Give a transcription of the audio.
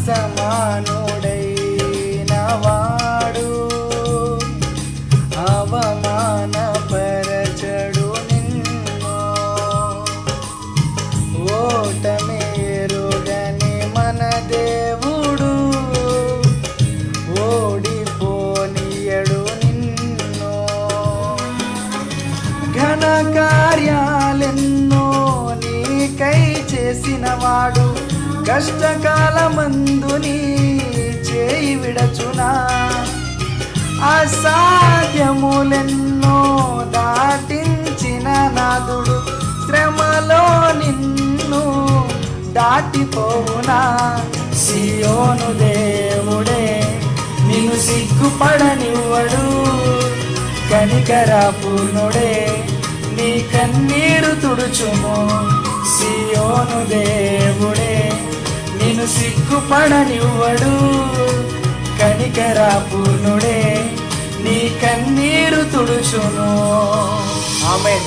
సమానుడైన వాడు అవమానపరచడు నిన్ను. ఓటమి ఎరుగని మన దేవుడు ఓడిపోనియడు నిన్ను. ఘన కార్యాలెన్నో నీకై చేసినవాడు కష్టకాలమందు నీ చేయి విడచునా. అసాధ్యములెన్నో దాటించిన నాదుడు శ్రమలో నిన్ను దాటిపోవునా. సియోను దేవుడే నిన్ను సిగ్గుపడనివ్వడు, కనికరపూర్ణుడే నీ కన్నీరు తుడుచుము. సియోను దేవుడే నిన్ను సిగ్గుపడనివ్వడు, కనికరపూర్ణుడే నీ కన్నీరు తుడుచును. ఆమేన్.